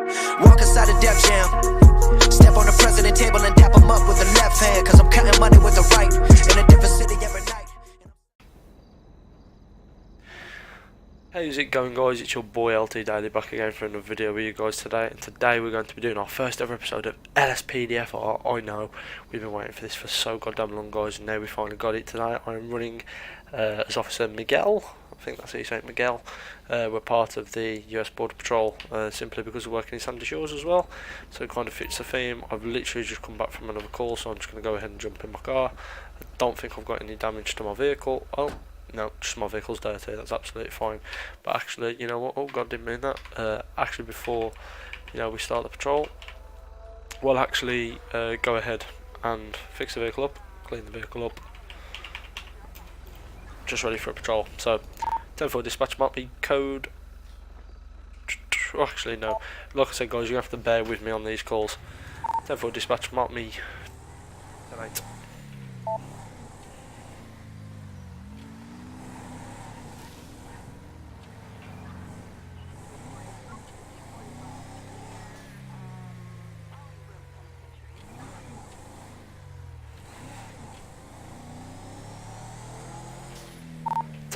Walk inside a Def Jam. Step on the president table and dap him up with the left hand. Cause I'm counting money with the right. In a different city every night. How's it going, guys? It's your boy LT Daily back again for another video with you guys today. And today we're going to be doing our first ever episode of LSPDFR. I know, we've been waiting for this for so goddamn long, guys, and now we finally got it today. I'm running as Officer Miguel. I think that's how you say it, Miguel. We're part of the US Border Patrol simply because we're working in Sandy Shores as well. So it kind of fits the theme. I've literally just come back from another call, so I'm just going to go ahead and jump in my car. I don't think I've got any damage to my vehicle. Oh, no, just my vehicle's dirty, that's absolutely fine. But actually, you know what, oh god, didn't mean that. Actually, before, you know, we start the patrol, we'll actually go ahead and fix the vehicle up, clean the vehicle up, just ready for a patrol. So 10-4 dispatch might be code, actually no, like I said, guys, you have to bear with me on these calls. 10-4 dispatch might be 10-8.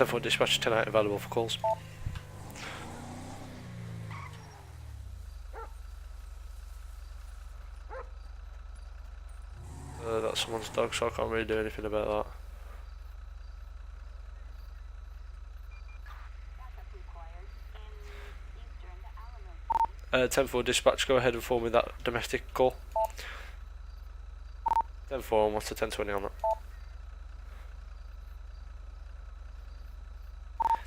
For dispatch 10-8 available for calls. That's someone's dog, so I can't really do anything about that. 10-4 dispatch, go ahead and form me that domestic call. 10-4, and what's the 10-20 on it?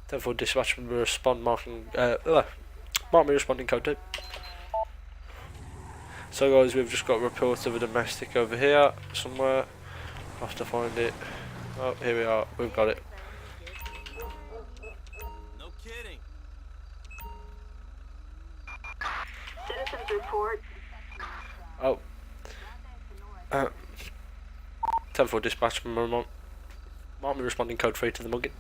10-4 dispatch, respond marking, mark me responding code 2. So guys, we've just got a report of a domestic over here somewhere. I'll have to find it. Oh, here we are, we've got it. No kidding. Citizens report. Oh. 10-4 dispatch, mark me responding code 3 to the mugging.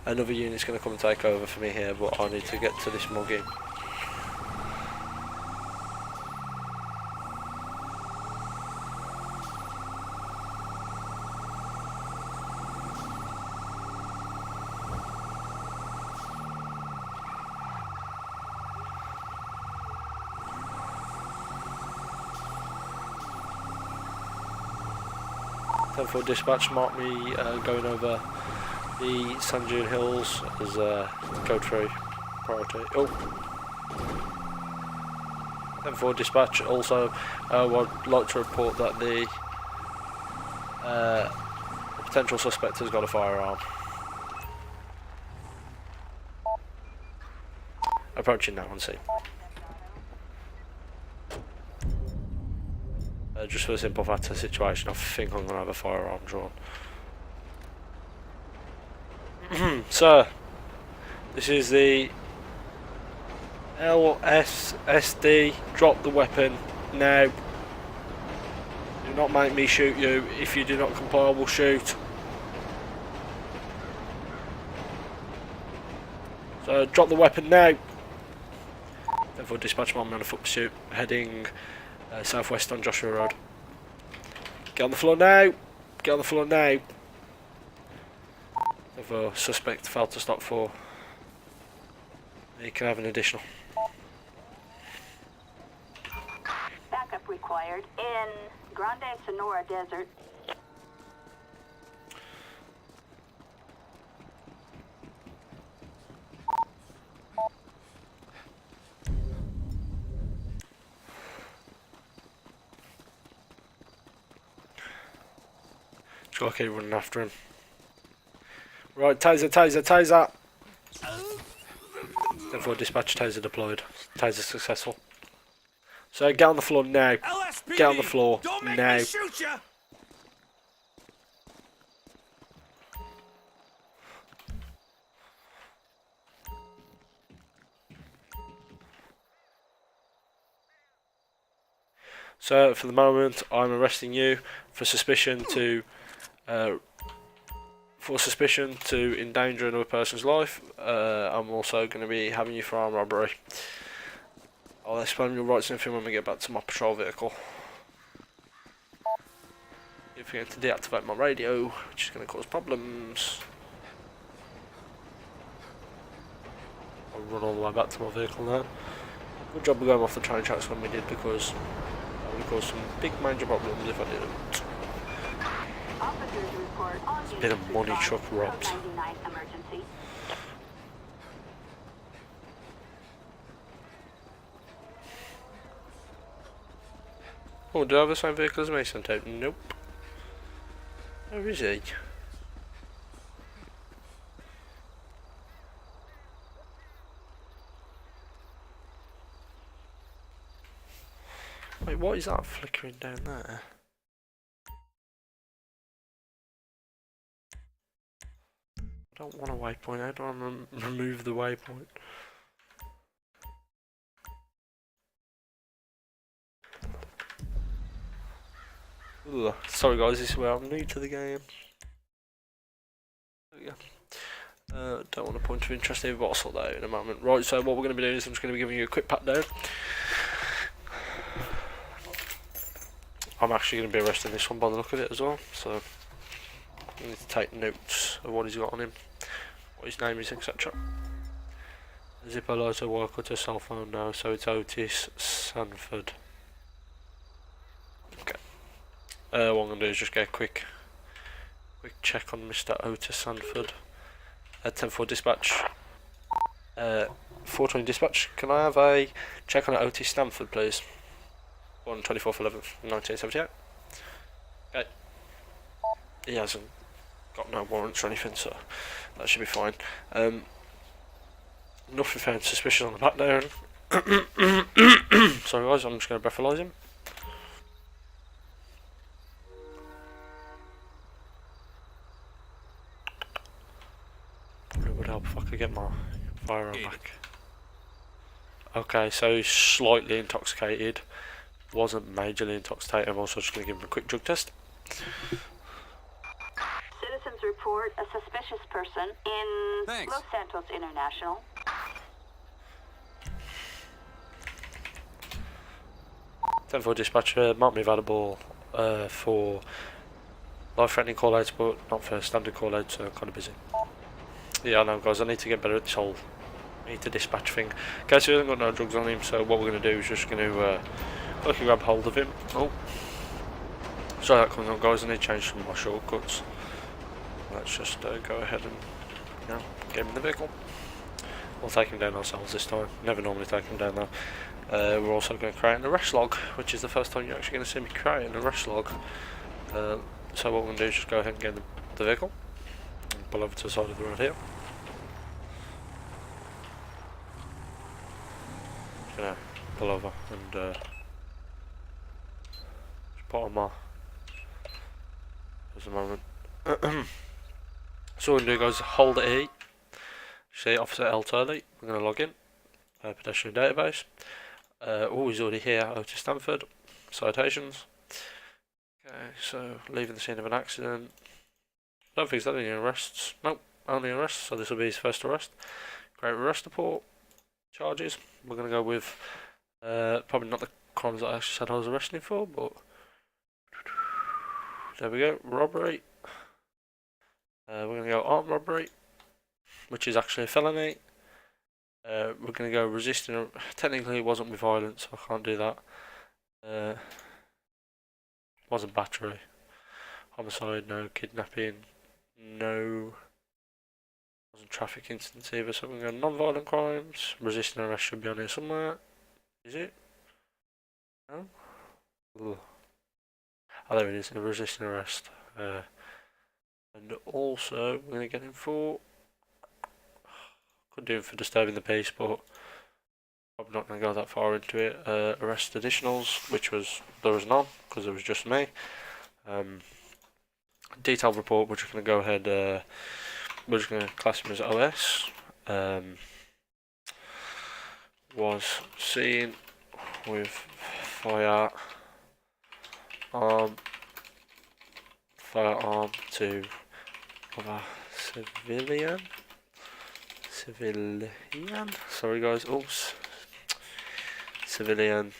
Another unit's going to come and take over for me here, but I need to get to this mugging. For dispatch, mark me going over the Sand Dune Hills as code 3 priority. Oh, 10-4 dispatch. Also, would like to report that the potential suspect has got a firearm. Approaching now on scene. Just for the simple fact of the situation, I think I'm going to have a firearm drawn. Sir, this is the LSPD. Drop the weapon now. Do not make me shoot you. If you do not comply, I will shoot. So drop the weapon now. Therefore, dispatch man on a foot pursuit heading southwest on Joshua Road. Get on the floor now. Get on the floor now. If a suspect failed to stop for, you can have an additional. Backup required in Grande Sonora Desert. Just gotta keep running after him. Right, taser, taser, taser! 10-4 dispatch, taser deployed. Taser successful. So get on the floor now. LSPD, get on the floor don't make now. Me shoot ya. So for the moment, I'm arresting you for suspicion to endanger another person's life. I'm also going to be having you for armed robbery. I'll explain your rights and everything when we get back to my patrol vehicle. If you're going to deactivate my radio, which is going to cause problems. I'll run all the way back to my vehicle now. Good job of going off the train tracks when we did, because that would cause some big major problems if I didn't. It's been a money truck robbed. Oh, do I have the same vehicle as me, Santo? Nope. Where is he? Wait, what is that flickering down there? I don't want a waypoint, I don't want to remove the waypoint. Ugh. Sorry guys, this is where I'm new to the game. There we go. Don't want a point of interest here, but I'll sort that out in a moment. Right, so what we're going to be doing is I'm just going to be giving you a quick pat down. I'm actually going to be arresting this one by the look of it as well, so I need to take notes of what he's got on him, what his name is, etc. Zipper lighter, wire cutter, cell phone now, so it's Otis Sanford. Okay. What I'm going to do is just get a quick check on Mr. Otis Sanford. 10-4 dispatch. 420 dispatch. Can I have a check on Otis Sanford, please? On 24th 11th 1978. Okay. He hasn't got no warrants or anything, so that should be fine. Nothing found suspicious on the back down. Sorry guys, I'm just going to breathalyse him. It would help if I could get my firearm back. Okay, so he's slightly intoxicated. Wasn't majorly intoxicated. I'm also just going to give him a quick drug test. Citizens report a suspicious person in Los Santos International. For dispatcher, mark me available for life-threatening call-outs, but not for standard call-outs, so I'm kind of busy. Yeah, I know guys, I need to get better at this whole need to dispatch thing. Okay, so he hasn't got no drugs on him, so what we're going to do is just going to look and grab hold of him. Oh, sorry that comes on guys, I need to change some of my shortcuts. Let's just go ahead and get him in the vehicle. We'll take him down ourselves this time, never normally take him down though. We're also going to create an arrest log, which is the first time you're actually going to see me create an arrest log. So what we're going to do is just go ahead and get in the vehicle and pull over to the side of the road here. Just going to pull over and just put on my just a moment. So what we're going to do guys, hold it E, see Officer L Turley, we're going to log in, pedestrian database. Oh, he's already here, Otis Stanford, citations. Okay, so leaving the scene of an accident. Don't think he's had any arrests. Nope, only arrests, so this will be his first arrest. Great arrest report. Charges. We're going to go with probably not the crimes that I actually said I was arresting him for, but there we go. Robbery. We're going to go armed robbery, which is actually a felony. We're going to go resisting. Technically, it wasn't with violence, so I can't do that. Wasn't battery. Homicide, no. Kidnapping, no. Wasn't traffic incidents either, so we're going to go non-violent crimes. Resisting arrest should be on here somewhere. Is it? No? Ugh. Oh, there it is, a resisting arrest. And also, we're going to get him for. Could do him for disturbing the peace, but I'm not going to go that far into it. Arrest additionals, which there was none, because it was just me. Detailed report, we're just going to go ahead, we're just going to class him as OS. Was seen with firearm to a civilian. Sorry guys, oops. civilian.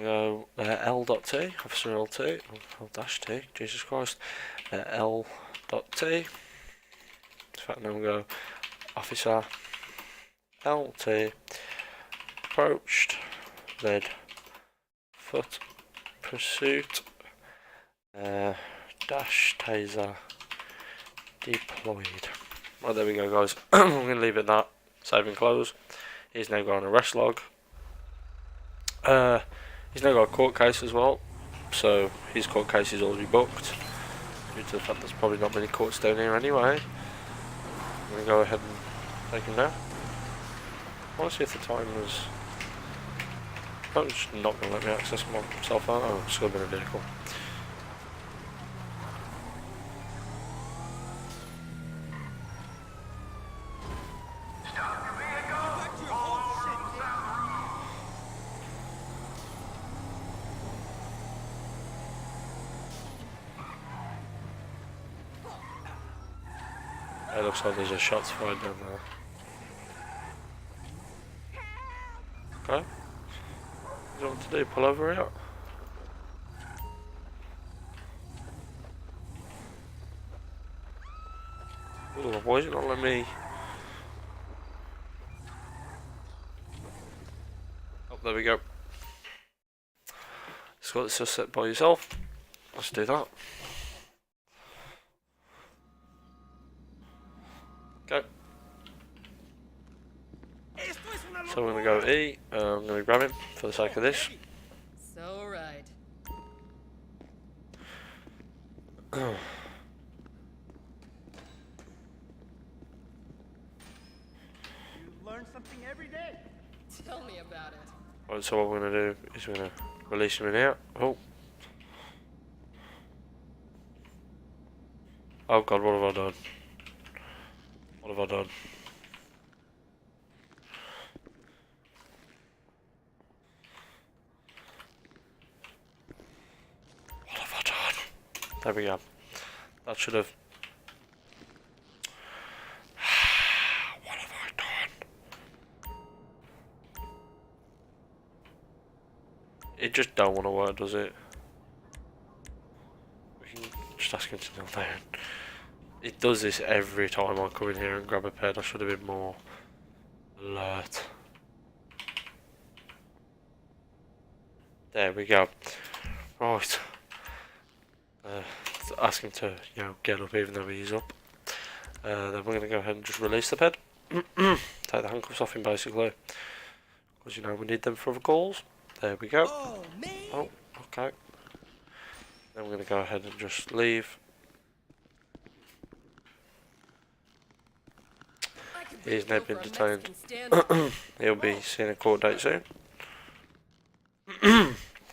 Go L.T, officer L.T, L-T, Jesus Christ, L.T. In fact, now we'll go officer L.T, approached, led, foot, pursuit, dash, taser, deployed. Well, there we go, guys. I'm going to leave it at that. Save and close. He's now got an arrest log. He's now got a court case as well, so his court case is already booked due to the fact there's probably not many courts down here anyway. I'm going to go ahead and take him now. I want to see if the time was... Oh, it's just not going to let me access my cell phone. Oh, it's going to be a vehicle. It looks like there's a shots fired down there. Okay. What do you want to do? Pull over here? Ooh, why is it not letting me? Oh, there we go. Just got this set by yourself. Let's do that. Okay. So we're going to go E. I'm going to grab him for the sake of this. So right. You learn something every day. Tell me about it. Right, so what we're going to do is we're going to release him in here. Oh. Oh god, what have I done? What have I done? What have I done? There we go. That should have... What have I done? It just don't want to work, does it? We can just ask him to kneel down. It does this every time I come in here and grab a pen. I should have been more alert. There we go. Right. Ask him to, you know, get up even though he's up. Then we're going to go ahead and just release the pen. Take the handcuffs off him basically. Because, you know, we need them for other calls. There we go. Oh, okay. Then we're going to go ahead and just leave. He's now been detained. He'll be seeing a court date soon.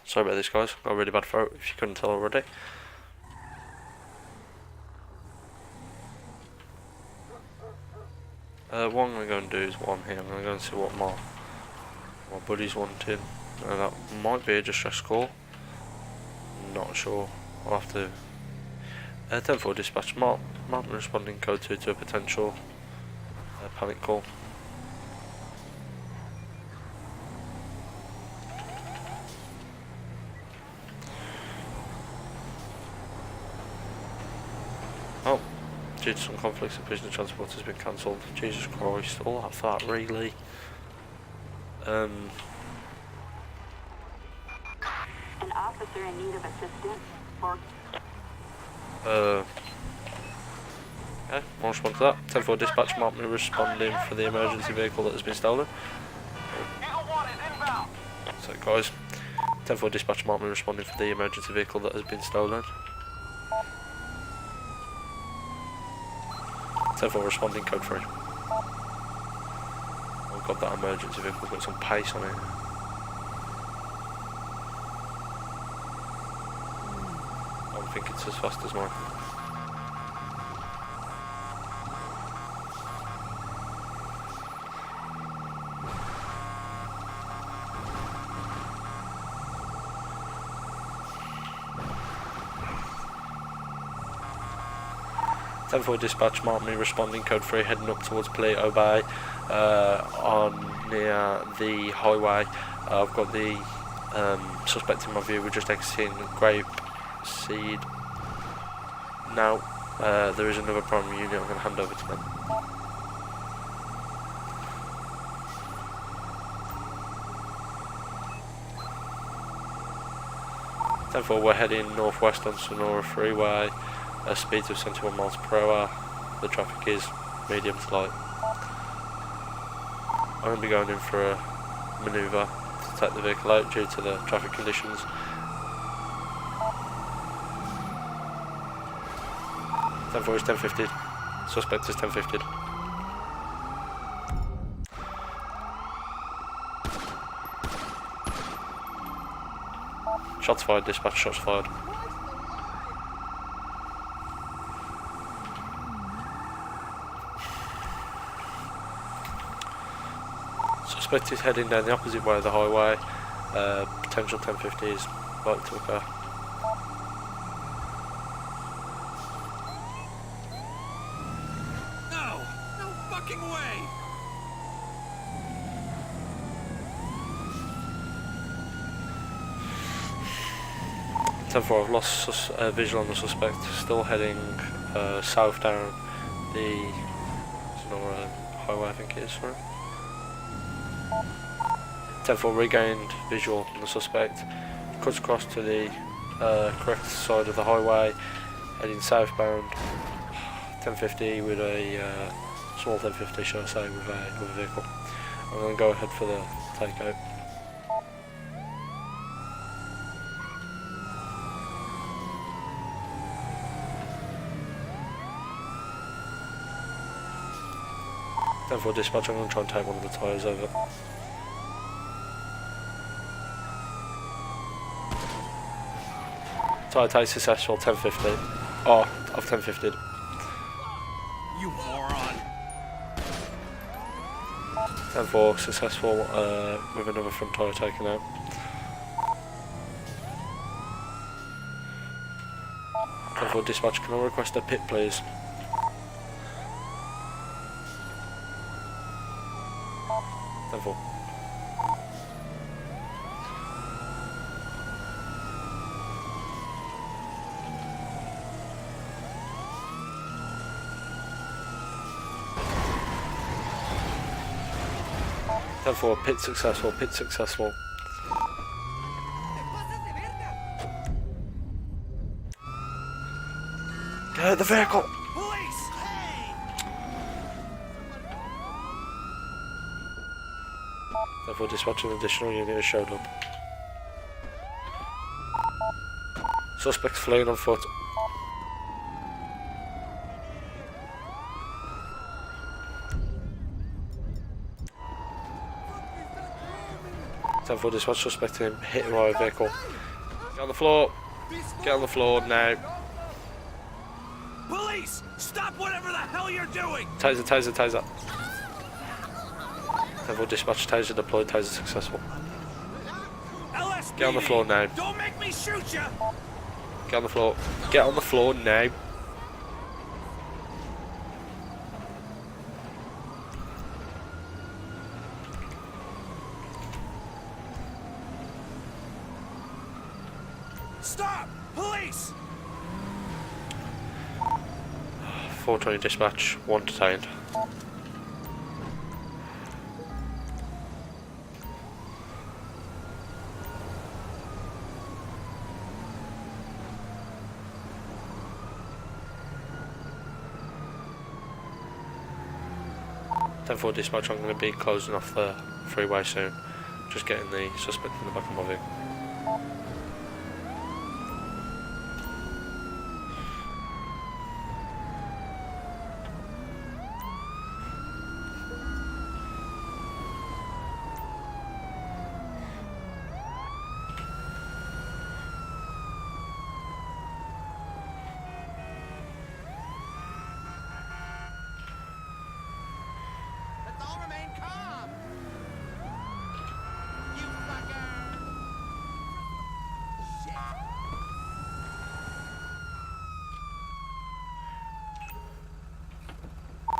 Sorry about this, guys. Got a really bad throat, if you couldn't tell already. What I'm going to go and do is one here. I'm going to go and see what my buddy's wanting. That might be a distress call. Not sure. I'll have to... 10-4 dispatch. Martin responding code 2 to a potential panic call. Oh, due to some conflicts, the prisoner transport has been cancelled. Jesus Christ, all that for that, really? An officer in need of assistance for... Okay, I'll respond to that. 10-4 dispatch, Mark me responding for the emergency vehicle that has been stolen. So guys, 10-4 dispatch, Mark me responding for the emergency vehicle that has been stolen. 10-4 responding, code 3. Oh god, that emergency vehicle's got some pace on it. I don't think it's as fast as mine. 10-4 dispatch, mark me responding code 3 heading up towards Palito Bay on near the highway. I've got the suspect in my view. We're just exiting Grape Seed now. There is another primary unit. I'm going to hand over to them. Therefore, we're heading northwest on Sonora Freeway, speeds of 71 miles per hour. The traffic is medium to light. I'm going to be going in for a manoeuvre to take the vehicle out due to the traffic conditions. 10-4 is 1050. Suspect is 1050. Shots fired, dispatch, shots fired. Suspect is heading down the opposite way of the highway. Potential 1050 is likely to occur. No fucking way! 10-4, I've lost visual on the suspect, still heading south down the Sonora highway, I think it is, right? 10-4, regained visual on the suspect, cuts across to the correct side of the highway, heading southbound, 1050 with a small 1050, shall I say, with a vehicle. I'm going to go ahead for the takeout. For dispatch, I'm going to try and take one of the tyres over. Tyre take successful, 1050. Oh, I've 1050'd. You moron! 10-4, successful with another front tyre taken out. 10-4 dispatch, can I request a pit please? 10-4. Therefore, pit successful, pit successful. Get out of the vehicle! Police! Therefore, dispatch an additional unit has showed up. Suspects fleeing on foot. Therefore, dispatch suspect him hitting my vehicle. Get on the floor. Get on the floor now. Police! Stop whatever the hell you're doing! Taser, taser, taser. Therefore, dispatch taser deployed, taser successful. LSPD, Get on the floor now. Don't make me shoot you! Get on the floor. Get on the floor now. Stop! Police! 420 dispatch, 1 detained. Therefore, dispatch, I'm going to be closing off the freeway soon. Just getting the suspect in the back of my vehicle. Let's all remain calm! You fucker!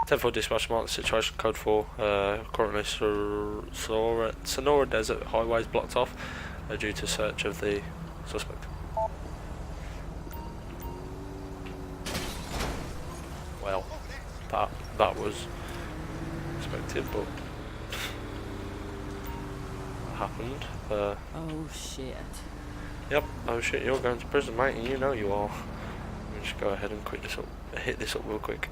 10-4 dispatch, mark the situation, code 4, currently Sonora Desert highways blocked off due to search of the suspect. Well, that was expected, but happened. Oh shit. Yep, oh shit, you're going to prison, mate, and you know you are. Let me just go ahead and hit this up real quick.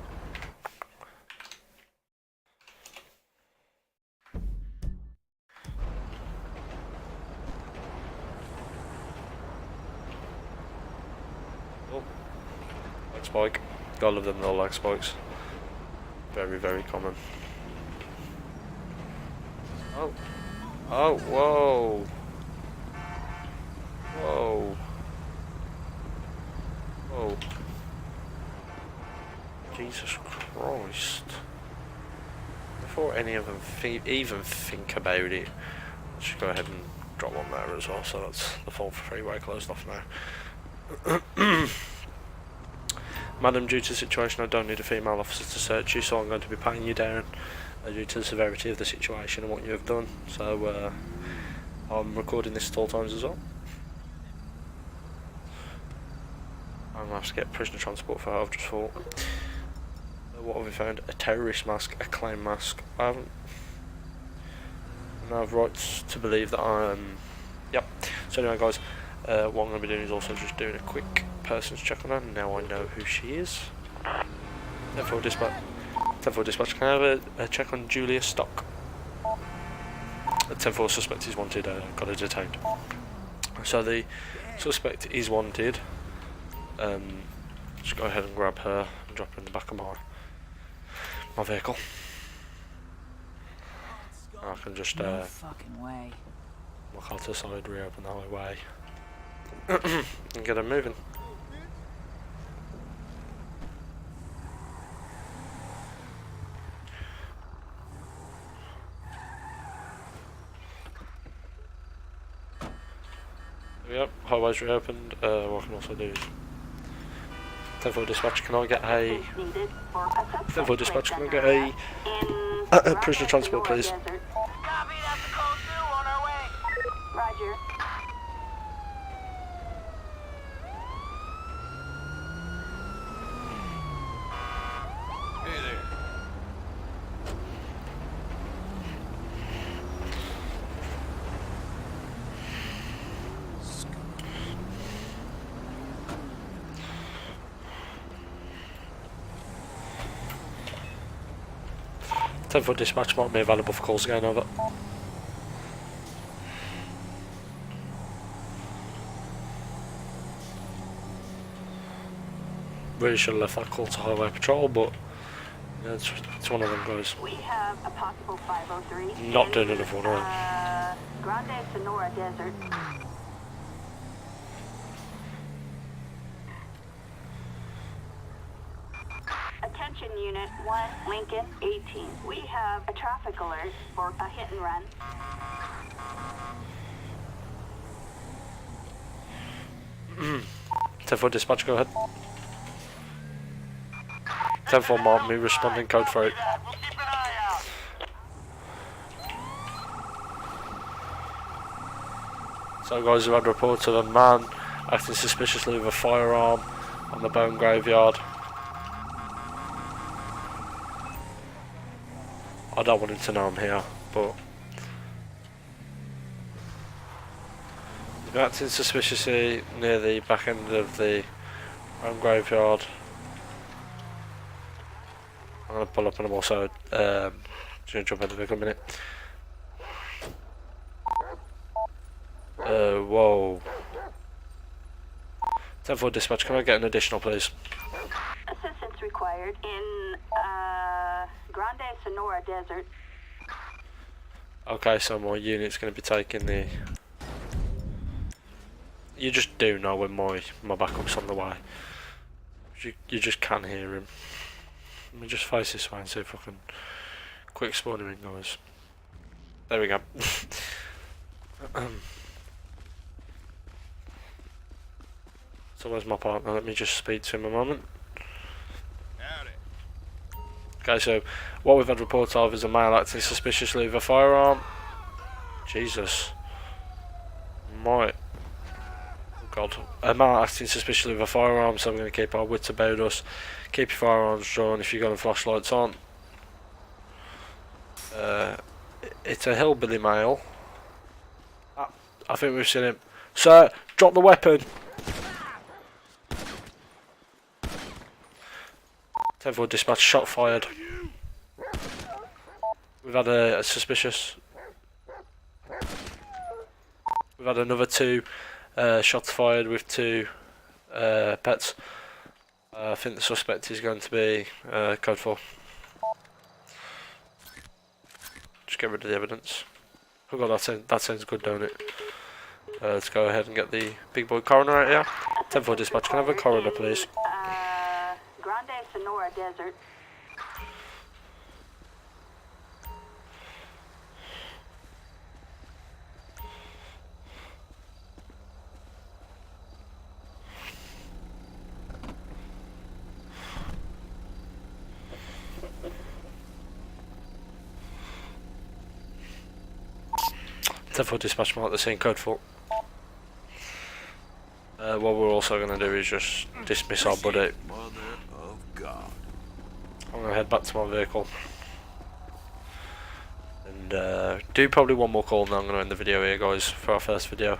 Oh, lag spike. Gotta love them little lag spikes. Very, very common. Oh. Oh, whoa. Whoa. Whoa. Jesus Christ. Before any of them even think about it, let's just go ahead and drop one there as well, so that's the full freeway closed off now. Madam, due to the situation, I don't need a female officer to search you, so I'm going to be patting you down due to the severity of the situation and what you have done. So I'm recording this at all times as well. I'm going to have to get prisoner transport for I've just thought. What have we found? A terrorist mask, a clown mask. I have rights to believe that I'm... Yep. So anyway guys, what I'm going to be doing is also just doing a quick person's check on her. Now I know who she is. 10-4 dispatch, can I have a check on Julia Stock? A 10-4 suspect is wanted, got her detained. So the suspect is wanted. Just go ahead and grab her and drop her in the back of my vehicle. I can just No fucking way. walk out to the side, reopen the highway, and get her moving. Yep, highway's reopened. What I can also do is 10-4 dispatch, can I get a 10-4 dispatch, can I get a prisoner transport please? Copy, that's a code 2 on our way. Roger. Hey there. Ten-4 dispatch, mark me available for calls again, over. Really should have left that call to highway patrol, but yeah, it's one of them guys. We have a possible 503. Not doing another one, right? Grande Sonora Desert. Attention Unit 1, Lincoln 18. We have a traffic alert for a hit and run. Ten-4 dispatch, go ahead. 10-4 mark me, responding code 3. We'll keep an eye out. So guys, we've had reports of a man acting suspiciously with a firearm on the bone graveyard. I don't want him to know I'm here, but he's acting suspiciously near the back end of the bone graveyard. I'm going to pull up and I'm also just going to jump in the vehicle a minute. Whoa. 10-4 dispatch, can I get an additional please? Assistance required in Grande Sonora Desert. Okay, so my unit's going to be taking the... You just do know when my backup's on the way. You just can't hear him. Let me just face this way and see if I can quick spawn him in, guys. There we go. So where's my partner? Let me just speak to him a moment. Howdy. Okay, so what we've had reports of is a male acting suspiciously with a firearm. Jesus. Right. Oh God. A male acting suspiciously with a firearm, so we're going to keep our wits about us. Keep your firearms drawn if you've got flashlights on. It's a hillbilly male. I think we've seen him. Sir, drop the weapon. 10-4 dispatch, shot fired. We've had a suspicious. We've had another 2 shots fired with 2 pets. I think the suspect is going to be code 4. Just get rid of the evidence. Oh God, that sounds good, don't it? Let's go ahead and get the big boy coroner out here. 10-4 dispatch, can I have a coroner, please? Grande Sonora Desert. Therefore dispatch mark the scene, code 4. What we're also going to do is just dismiss our buddy. Mother of God. I'm going to head back to my vehicle. And do probably one more call and then I'm going to end the video here, guys, for our first video.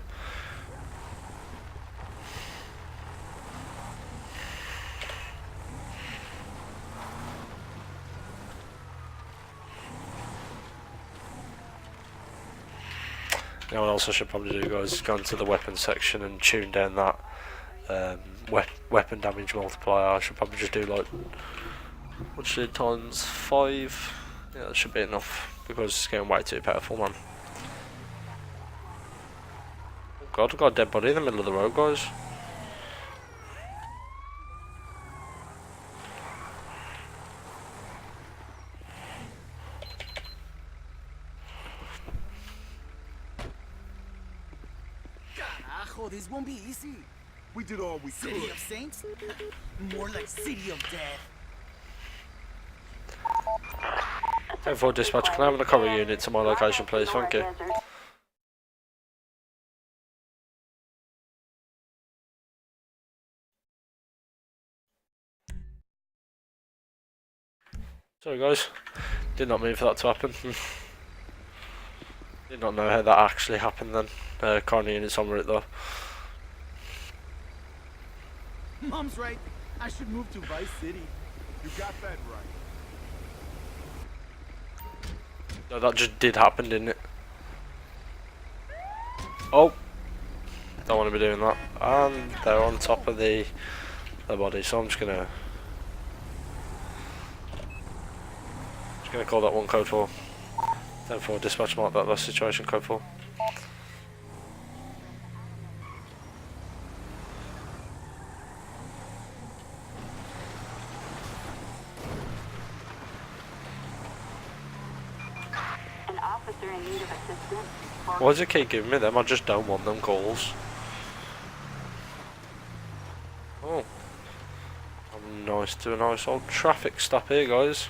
Now what else I should probably do, guys, is go into the weapons section and tune down that weapon damage multiplier. I should probably just do like, what should I do, times 5? Yeah, that should be enough because it's getting way too powerful, man. Oh God, I've got a dead body in the middle of the road, guys. Carajo, this won't be easy. We did all we could. City of Saints? More like City of Death. 10-4 dispatch, can I have a recovery unit to my location, please? Thank you. Sorry guys, did not mean for that to happen. Did not know how that actually happened then. Coroner unit's on route though. Mom's right. I should move to Vice City. You got that right. No, that just did happen, didn't it? Oh! Don't want to be doing that. And they're on top of the body, so I'm just gonna call that one code 4. 10-4 dispatch mark that situation, code 4. An officer in need of assistance. Why does it keep giving me them? I just don't want them calls. Oh. I'm nice to a nice old traffic stop here, guys.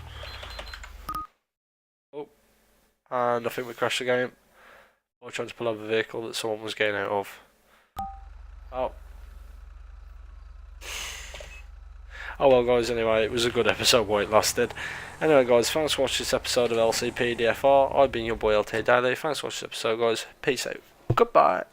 Oh. And I think we crashed the game. I was trying to pull over a vehicle that someone was getting out of. Oh. Oh well guys, anyway, it was a good episode while it lasted. Anyway guys, thanks for watching this episode of LSPDFR. I've been your boy LT Daily. Thanks for watching this episode guys. Peace out. Goodbye.